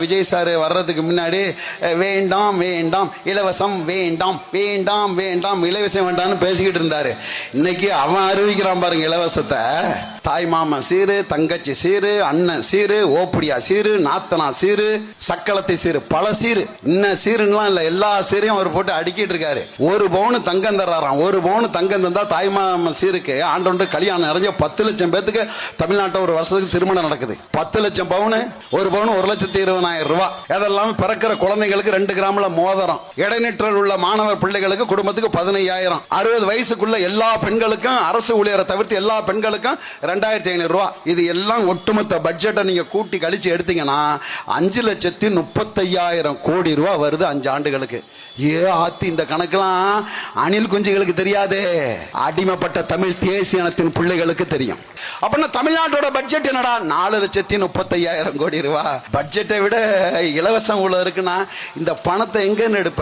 Vijay sir வர்றதுக்கு முன்னாடி வேண்டாம் வேண்டாம் இலவசம் வேண்டாம் வேண்டாம் வேண்டாம் இலவசம் வேண்டாம்னு பேசிக்கிட்டு இருந்தாரு. இன்னைக்கு அவன் அறிவிக்கிறான் பாருங்க இலவசத்தை. தாய் மாமன் சீரு, தங்கச்சி சீரு, அண்ணன் சீரு, ஓப்படியா சீரு, நாத்தனா சீரு, சக்களத்தை சீரு, பல சீரு. இன்னும் சீருலாம் இல்ல, எல்லா சீரையும் அவர் போட்டு அடிக்கிட்டு இருக்காரு. ஒரு பவுன் தங்கம் தர்றாராம். ஒரு பவுன் தங்கம் தந்தா தாய் மாமன் சீருக்கு ஆண்டொன்று கல்யாணம் நிறைஞ்ச 10 லட்சம் பேத்துக்கு தமிழ்நாட்டில் ஒரு வருஷத்துக்கு திருமணம் நடக்குது. 10 லட்சம் பவுன், ஒரு பவுன் 1,20,000 ரூபாய். அதெல்லாம் பிறக்கிற குழந்தைகளுக்கு 2 கிராம்ல மோதிரம். இடைநிற்றல் உள்ள மாணவர் பிள்ளைகளுக்கு குடும்பத்துக்கு 15,000. 60 வயசுக்குள்ள எல்லா பெண்களுக்கும், அரசு ஊழியரை தவிர்த்து எல்லா பெண்களுக்கும் 2,500 ரூபாய். இது எல்லாம் ஒட்டுமொத்த பட்ஜெட்டை நீங்க கூட்டி கழிச்சு எடுத்தீங்கன்னா 5,35,000 கோடி ரூபாய் வருது 5 ஆண்டுகளுக்கு. ஆத்தி இந்த கணக்கெல்லாம் அணில் குஞ்சுகளுக்கு தெரியாதே, அடிமைப்பட்ட தமிழ் தேசிய இனத்தின் பிள்ளைகளுக்கு தெரியும். அப்படின்னா தமிழ்நாட்டோட பட்ஜெட் என்னடா? 4,35,000 கோடி ரூபாய். பட்ஜெட்டை விட இலவசம் உள்ள இருக்குன்னா இந்த பணத்தை எங்க எடுப்ப?